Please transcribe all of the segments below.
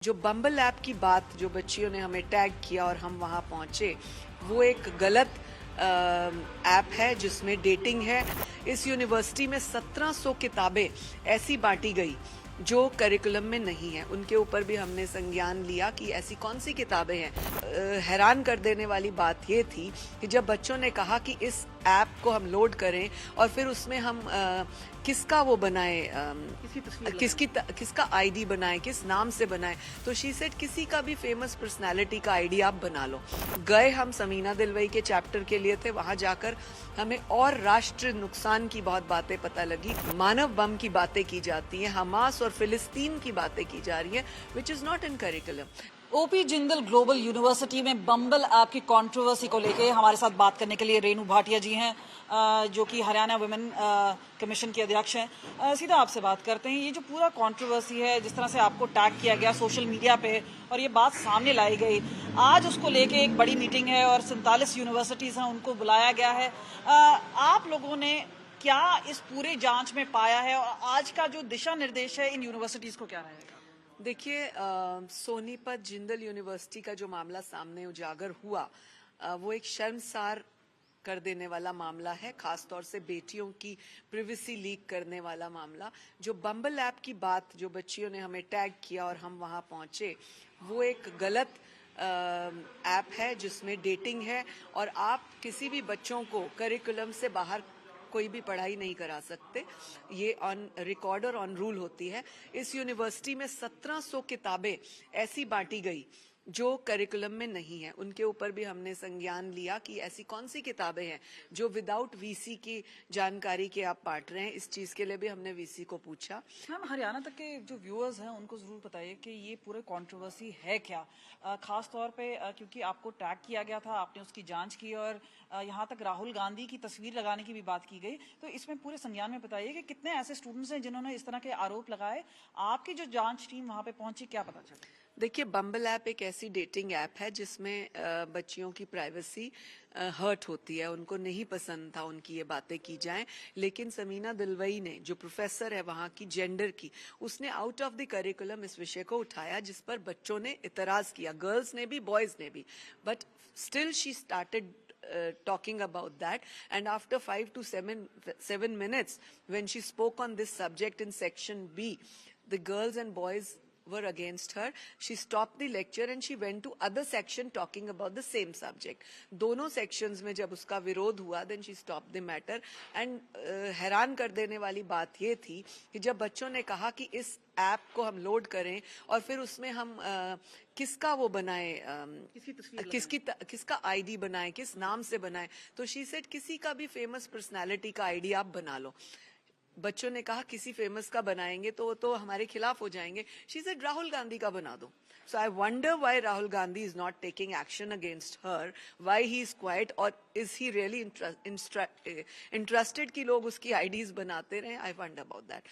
जो बम्बल ऐप की बात जो बच्चियों ने हमें टैग किया और हम वहां पहुंचे, वो एक गलत ऐप है जिसमें डेटिंग है। इस यूनिवर्सिटी में 1700 किताबें ऐसी बांटी गई जो करिकुलम में नहीं है। उनके ऊपर भी हमने संज्ञान लिया कि ऐसी कौन सी किताबें हैं। हैरान कर देने वाली बात ये थी कि जब बच्चों ने कहा कि इस ऐप को हम लोड करें और फिर उसमें हम किसका वो बनाए, किसका आईडी बनाए, किस नाम से बनाए, तो शी सेड किसी का भी फेमस पर्सनालिटी का आईडी आप बना लो। गए हम समीना दिलवई के चैप्टर के लिए थे, वहां जाकर हमें और राष्ट्र नुकसान की बहुत बातें पता लगी। मानव बम की बातें की जाती हैं, हमास और फिलिस्तीन की बातें की जा रही हैं, which is not in curriculum. OP Jindal global university में बम्बल ऐप की कंट्रोवर्सी को लेकर हमारे साथ बात करने के लिए रेणु भाटिया जी हैं, जो कि हरियाणा वुमेन कमीशन के अध्यक्ष हैं। सीधा आपसे बात करते हैं, ये जो पूरा कंट्रोवर्सी है, जिस तरह से आपको टैग किया गया सोशल मीडिया पे और ये बात सामने लाई गई, आज उसको लेके एक बड़ी मीटिंग है और 47 यूनिवर्सिटीज हैं, उनको बुलाया गया है। आप लोगों ने क्या इस पूरे जांच में पाया है और आज का जो दिशा निर्देश है इन यूनिवर्सिटीज को क्या रहेगा? देखिए, सोनीपत जिंदल यूनिवर्सिटी का जो मामला सामने उजागर हुआ, वो एक शर्मसार कर देने वाला मामला है, खासतौर से बेटियों की प्रिवेसी लीक करने वाला मामला। जो बम्बल ऐप की बात जो बच्चियों ने हमें टैग किया और हम वहां पहुंचे, वो एक गलत ऐप है जिसमें डेटिंग है और आप किसी भी बच्चों को करिकुलम से बाहर कोई भी पढ़ाई नहीं करा सकते। ये ऑन रिकॉर्ड और ऑन रूल होती है। इस यूनिवर्सिटी में 1700 किताबें ऐसी बांटी गई जो करिकुलम में नहीं है। उनके ऊपर भी हमने संज्ञान लिया कि ऐसी कौन सी किताबें हैं जो विदाउट वीसी की जानकारी के आप बांट रहे हैं। इस चीज के लिए भी हमने वीसी को पूछा। मैम, हरियाणा तक के जो व्यूअर्स हैं उनको जरूर बताइए कि ये पूरे कंट्रोवर्सी है क्या, खास तौर पे क्योंकि आपको टैग किया गया था, आपने उसकी जांच की और यहाँ तक राहुल गांधी की तस्वीर लगाने की भी बात की गई। तो इसमें पूरे संज्ञान में बताइए कि कितने ऐसे स्टूडेंट्स हैं जिन्होंने इस तरह के आरोप लगाए, आपकी जो जांच टीम वहां पे पहुंची, क्या पता चला? देखिए, बम्बल ऐप एक ऐसी डेटिंग ऐप है जिसमें बच्चियों की प्राइवेसी हर्ट होती है। उनको नहीं पसंद था उनकी ये बातें की जाएं, लेकिन समीना दिलवई ने, जो प्रोफेसर है वहां की जेंडर की, उसने आउट ऑफ द करिकुलम इस विषय को उठाया, जिस पर बच्चों ने इतराज किया, गर्ल्स ने भी बॉयज ने भी। But still she started talking about that, and after 5 to 7 minutes when she spoke on this subject in section B, the girls and boys were against her. She stopped the lecture and she went to other section talking about the same subject. दोनों sections में जब उसका विरोध हुआ, then she stopped the matter. and हैरान कर देने वाली बात ये थी कि जब बच्चों ने कहा कि इस ऐप को हम लोड करें और फिर उसमें हम किसका वो बनाए, किसका आईडी बनाए, किस नाम से बनाए, तो शी सेड किसी का भी फेमस पर्सनालिटी का आईडी आप बना लो। बच्चों ने कहा किसी फेमस का बनाएंगे तो वो तो हमारे खिलाफ हो जाएंगे। शी सेड राहुल गांधी का बना दो। So I wonder why Rahul Gandhi is not taking action against her, why he is quiet, और इज ही रियली इंटरेस्टेड कि लोग उसकी आईडीज बनाते रहे। I wonder about that.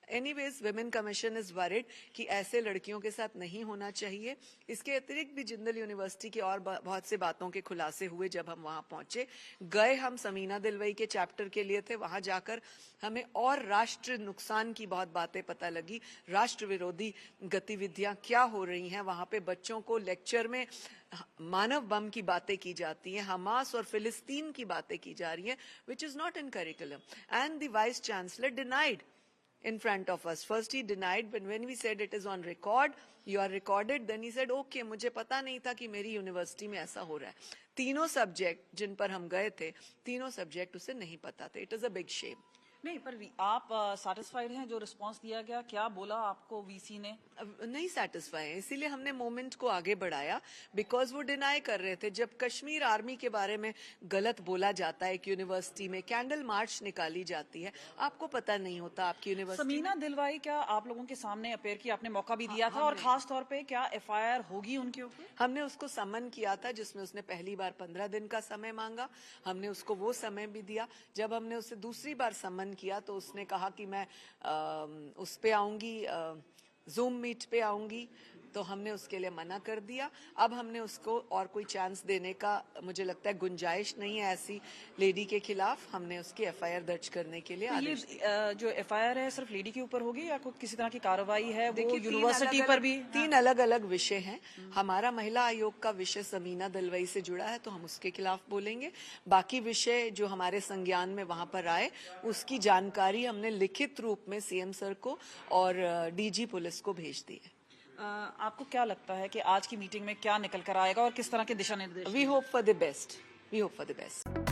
Anyways, women commission is worried कि ऐसे लड़कियों के साथ नहीं होना चाहिए। इसके अतिरिक्त भी जिंदल यूनिवर्सिटी की और बहुत से बातों के खुलासे हुए जब हम वहां पहुंचे। गए हम समीना दिलवई के चैप्टर के लिए थे, वहां जाकर हमें और राष्ट्र नुकसान की बहुत बातें पता लगी। राष्ट्र विरोधी गतिविधियां क्या हो रही हैं वहां पे, बच्चों को लेक्चर में मानव बम की बातें की जाती हैं, हमास और फिलिस्तीन की बातें की जा रही हैं, which is not in curriculum. And the vice chancellor denied in front of us. First he denied, but when we said it is on record, you are recorded, then he said okay, मुझे पता नहीं था कि मेरी university में ऐसा हो रहा है। तीनों सब्जेक्ट जिन पर हम गए थे, तीनों सब्जेक्ट उसे नहीं पता थे। It is a big shame. नहीं, पर आप सेटिस्फाइड हैं जो रिस्पांस दिया गया? क्या बोला आपको वीसी ने? नहीं सेटिस्फाई है, इसीलिए हमने मोमेंट को आगे बढ़ाया, बिकॉज वो डिनाई कर रहे थे। जब कश्मीर आर्मी के बारे में गलत बोला जाता है एक यूनिवर्सिटी में, कैंडल मार्च निकाली जाती है, आपको पता नहीं होता आपकी यूनिवर्सिटी। समीना दिलवाई क्या आप लोगों के सामने अपेयर की, आपने मौका भी दिया था, और खास तौर पे क्या एफआईआर होगी उनके ऊपर? हमने उसको समन किया था, जिसमें उसने पहली बार 15 दिन का समय मांगा। हमने उसको वो समय भी दिया। जब हमने उसे दूसरी बार समन किया तो उसने कहा कि मैं उस पे आऊंगी, जूम मीट पे आऊंगी, तो हमने उसके लिए मना कर दिया। अब हमने उसको और कोई चांस देने का मुझे लगता है गुंजाइश नहीं है ऐसी लेडी के खिलाफ। हमने उसकी एफआईआर दर्ज करने के लिए तो ये आदेश दिया। जो एफआईआर है सिर्फ लेडी के ऊपर होगी या कोई किसी तरह की कार्रवाई है वो देखिए, यूनिवर्सिटी पर भी? तीन अलग अलग विषय हैं। हमारा महिला आयोग का विषय समीना दलवई से जुड़ा है तो हम उसके खिलाफ बोलेंगे। बाकी विषय जो हमारे संज्ञान में वहां पर आए उसकी जानकारी हमने लिखित रूप में सीएम सर को और डीजी पुलिस को भेज दी है। आपको क्या लगता है कि आज की मीटिंग में क्या निकल कर आएगा और किस तरह के दिशा निर्देश? We hope for the best.